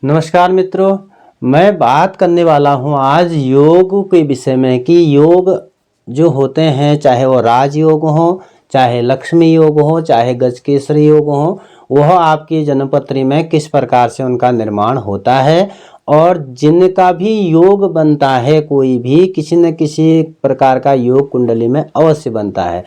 नमस्कार मित्रों, मैं बात करने वाला हूं आज योग के विषय में कि योग जो होते हैं, चाहे वो राजयोग हो, चाहे लक्ष्मी योग हो, चाहे गजकेसरी योग हो, वह आपकी जन्मपत्री में किस प्रकार से उनका निर्माण होता है और जिनका भी योग बनता है, कोई भी किसी न किसी प्रकार का योग कुंडली में अवश्य बनता है,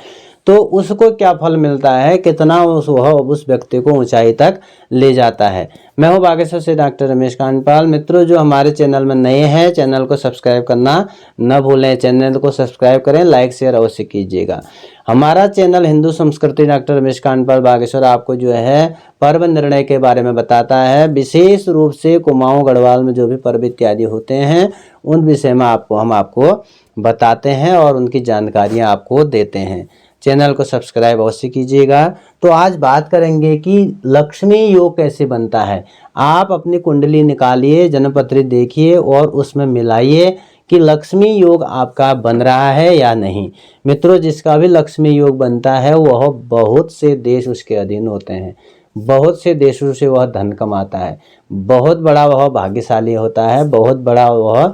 तो उसको क्या फल मिलता है, कितना वह उस व्यक्ति को ऊंचाई तक ले जाता है। मैं हूं बागेश्वर से डॉक्टर रमेश कांडपाल। मित्रों, जो हमारे चैनल में नए हैं, चैनल को सब्सक्राइब करना न भूलें। चैनल को सब्सक्राइब करें, लाइक शेयर अवश्य कीजिएगा। हमारा चैनल हिंदू संस्कृति डॉक्टर रमेश कांडपाल बागेश्वर आपको जो है पर्व निर्णय के बारे में बताता है। विशेष रूप से कुमाऊं गढ़वाल में जो भी पर्व इत्यादि होते हैं उन विषय में हम आपको बताते हैं और उनकी जानकारियाँ आपको देते हैं। चैनल को सब्सक्राइब अवश्य कीजिएगा। तो आज बात करेंगे कि लक्ष्मी योग कैसे बनता है। आप अपनी कुंडली निकालिए, जन्मपत्री देखिए और उसमें मिलाइए कि लक्ष्मी योग आपका बन रहा है या नहीं। मित्रों, जिसका भी लक्ष्मी योग बनता है वह बहुत से देश उसके अधीन होते हैं, बहुत से देशों से वह धन कमाता है, बहुत बड़ा वह भाग्यशाली होता है, बहुत बड़ा वह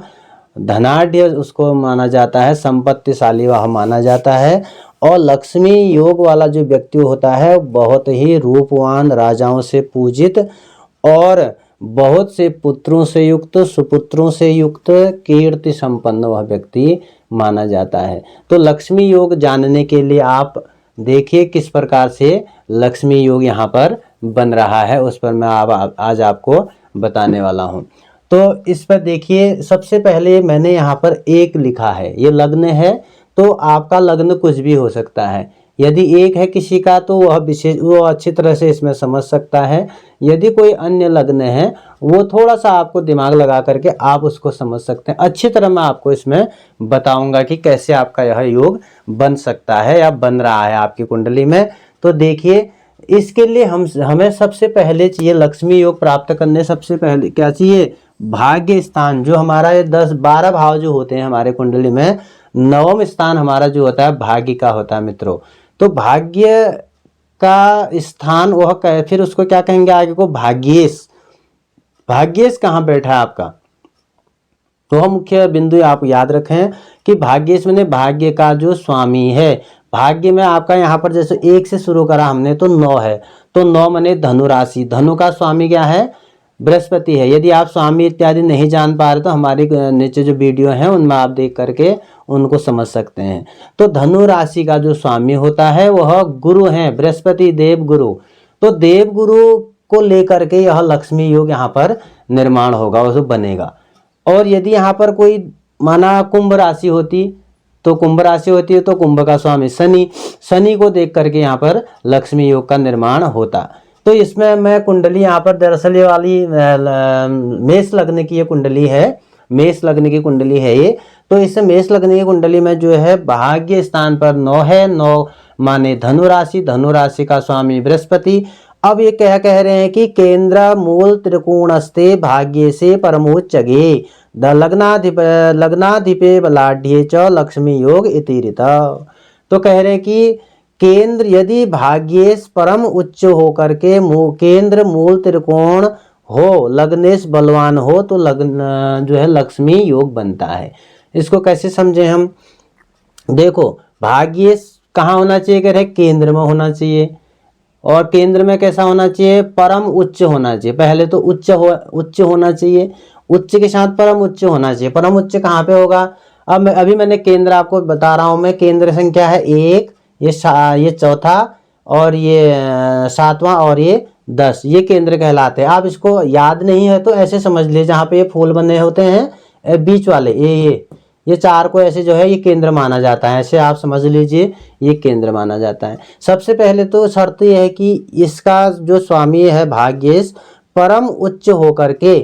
धनाढ़ उसको माना जाता है, संपत्तिशाली वह माना जाता है। और लक्ष्मी योग वाला जो व्यक्ति होता है बहुत ही रूपवान, राजाओं से पूजित और बहुत से पुत्रों से युक्त, सुपुत्रों से युक्त, कीर्ति संपन्न वह व्यक्ति माना जाता है। तो लक्ष्मी योग जानने के लिए आप देखिए किस प्रकार से लक्ष्मी योग यहाँ पर बन रहा है, उस पर मैं आज आपको बताने वाला हूँ। तो इस पर देखिए, सबसे पहले मैंने यहाँ पर एक लिखा है, ये लग्न है। तो आपका लग्न कुछ भी हो सकता है। यदि एक है किसी का तो वो अच्छी तरह से इसमें समझ सकता है। यदि कोई अन्य लग्न है वो थोड़ा सा आपको दिमाग लगा करके आप उसको समझ सकते हैं। अच्छी तरह मैं आपको इसमें बताऊंगा कि कैसे आपका यह योग बन सकता है या बन रहा है आपकी कुंडली में। तो देखिए, इसके लिए हमें सबसे पहले चाहिए, लक्ष्मी योग प्राप्त करने सबसे पहले क्या चाहिए, भाग्य स्थान। जो हमारा ये 10-12 भाव जो होते हैं हमारे कुंडली में, नवम स्थान हमारा जो होता है भाग्य का होता है मित्रों। तो भाग्य का स्थान वह फिर उसको क्या कहेंगे आगे को, भाग्येश। भाग्येश कहाँ बैठा है आपका, तो हम मुख्य बिंदु आप याद रखें कि भाग्येश मैंने भाग्य का जो स्वामी है। भाग्य में आपका यहाँ पर जैसे 1 से शुरू करा हमने तो 9 है, तो 9 मैंने धनु राशि, धनु का स्वामी क्या है, बृहस्पति है। यदि आप स्वामी इत्यादि नहीं जान पा रहे तो हमारी नीचे जो वीडियो है उनमें आप देख करके उनको समझ सकते हैं। तो धनु राशि का जो स्वामी होता है वह गुरु हैं, बृहस्पति देव गुरु। तो देव गुरु को लेकर के यह लक्ष्मी योग यहाँ पर निर्माण होगा, वह बनेगा। और यदि यहाँ पर कोई माना कुंभ राशि होती, तो कुंभ राशि होती है तो कुंभ का स्वामी शनि, शनि को देख करके यहाँ पर लक्ष्मी योग का निर्माण होता। तो इसमें मैं कुंडली यहाँ पर दरअसल ये वाली मेष लग्न की ये कुंडली है, मेष लग्न की कुंडली है ये। तो इस मेष लग्न की कुंडली में जो है भाग्य स्थान पर 9 है, 9 माने धनु राशि, धनु राशि का स्वामी बृहस्पति। अब ये क्या कह रहे हैं कि केंद्र मूल त्रिकोणस्ते भाग्य से परमोच्चगे द लग्नाधिपे बलाढ्ये च लक्ष्मी योग इतिरित। तो कह रहे हैं कि केंद्र यदि भाग्येश परम उच्च हो करके केंद्र मूल त्रिकोण हो, लग्नेश बलवान हो, तो लग्न जो है लक्ष्मी योग बनता है। इसको कैसे समझें हम, देखो भाग्येश कहाँ होना चाहिए, कह रहे केंद्र में होना चाहिए। और केंद्र में कैसा होना चाहिए, परम उच्च होना चाहिए। पहले तो उच्च होना चाहिए, उच्च के साथ परम उच्च होना चाहिए। परम उच्च कहाँ पे होगा, अभी मैंने केंद्र आपको बता रहा हूँ मैं। केंद्र संख्या है 1, ये चौथा, और ये 7वां, और ये 10, ये केंद्र कहलाते हैं। आप इसको याद नहीं है तो ऐसे समझ लीजिए, जहाँ पे ये फूल बने होते हैं बीच वाले, ये 4 को ऐसे जो है ये केंद्र माना जाता है। ऐसे आप समझ लीजिए ये केंद्र माना जाता है। सबसे पहले तो शर्त यह है कि इसका जो स्वामी है भाग्येश परम उच्च होकर के,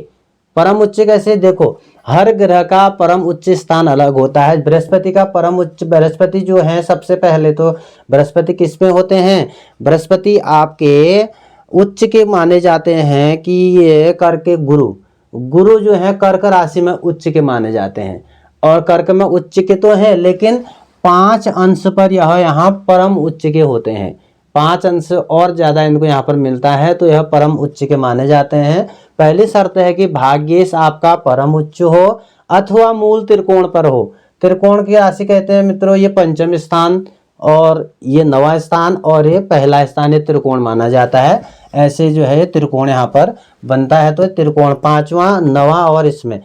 परम उच्च कैसे, देखो हर ग्रह का परम उच्च स्थान अलग होता है। बृहस्पति का परम उच्च, बृहस्पति जो है सबसे पहले तो बृहस्पति किस में होते हैं, बृहस्पति आपके उच्च के माने जाते हैं कि ये कर्क के गुरु जो है कर्क राशि में उच्च के माने जाते हैं। और कर्क में उच्च के तो है, लेकिन 5 अंश पर यह यहाँ परम उच्च के होते हैं। 5 अंश और ज़्यादा इनको यहाँ पर मिलता है तो यह परम उच्च के माने जाते हैं। पहली शर्त है कि भाग्येश आपका परम उच्च हो अथवा मूल त्रिकोण पर हो। त्रिकोण की राशि कहते हैं मित्रों ये पंचम स्थान और ये नवा स्थान और ये पहला स्थान, ये त्रिकोण माना जाता है। ऐसे जो है त्रिकोण यहाँ पर बनता है, तो त्रिकोण 5वां 9वां और इसमें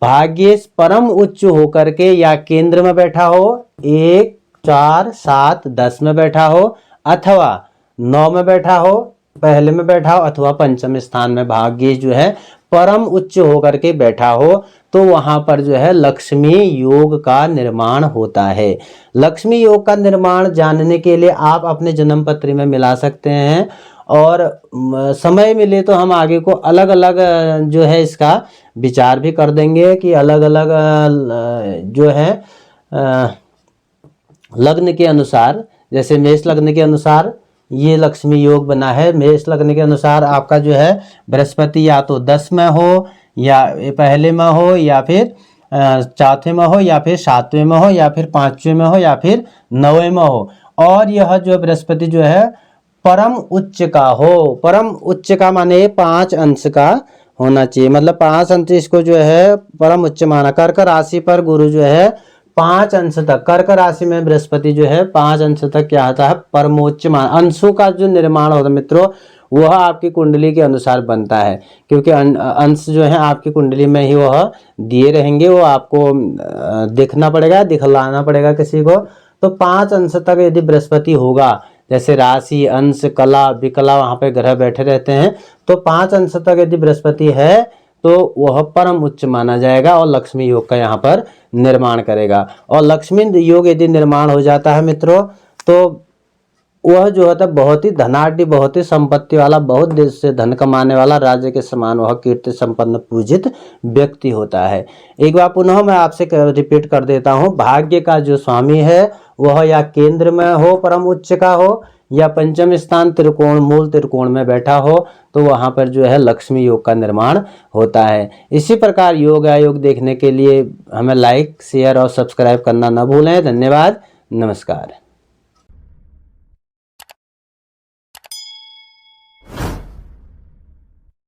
भाग्येश परम उच्च होकर के या केंद्र में बैठा हो, 1 4 7 10 में बैठा हो अथवा 9 में बैठा हो, पहले में बैठा हो अथवा पंचम स्थान में भाग्येश जो है परम उच्च होकर के बैठा हो, तो वहां पर जो है लक्ष्मी योग का निर्माण होता है। लक्ष्मी योग का निर्माण जानने के लिए आप अपने जन्म पत्री में मिला सकते हैं और समय मिले तो हम आगे को अलग अलग जो है इसका विचार भी कर देंगे कि अलग अलग जो है लग्न के अनुसार, जैसे मेष लग्न के अनुसार ये लक्ष्मी योग बना है। मेष लग्न के अनुसार आपका जो है बृहस्पति या तो 10 में हो या पहले में हो या फिर चौथे में हो या फिर 7वें में हो या फिर 5वें में हो या फिर 9वें में हो, और यह जो बृहस्पति जो है परम उच्च का हो। परम उच्च का माने 5 अंश का होना चाहिए, मतलब 5 अंश इसको जो है परम उच्च माना। कर्क राशि पर गुरु जो है 5 अंश तक, कर्क राशि में बृहस्पति जो है 5 अंश तक क्या होता है परमोच्च मान। अंशों का जो निर्माण होता है मित्रों वह आपकी कुंडली के अनुसार बनता है, क्योंकि अंश जो है आपकी कुंडली में ही वह दिए रहेंगे, वो आपको देखना पड़ेगा, दिखलाना पड़ेगा किसी को। तो 5 अंश तक यदि बृहस्पति होगा, जैसे राशि अंश कला विकला वहाँ पे ग्रह बैठे रहते हैं, तो 5 अंश तक यदि बृहस्पति है तो वह परम उच्च माना जाएगा और लक्ष्मी योग का यहाँ पर निर्माण करेगा। और लक्ष्मी योग यदि निर्माण हो जाता है मित्रों तो वह जो होता है बहुत ही धनाढ़, बहुत ही संपत्ति वाला, बहुत देश से धन कमाने वाला, राज्य के समान वह कीर्ति संपन्न पूजित व्यक्ति होता है। एक बार पुनः मैं आपसे रिपीट कर देता हूँ, भाग्य का जो स्वामी है वह या केंद्र में हो परम उच्च का हो या पंचम स्थान त्रिकोण मूल त्रिकोण में बैठा हो, तो वहां पर जो है लक्ष्मी योग का निर्माण होता है। इसी प्रकार योग आयोग देखने के लिए हमें लाइक शेयर और सब्सक्राइब करना न भूलें। धन्यवाद, नमस्कार।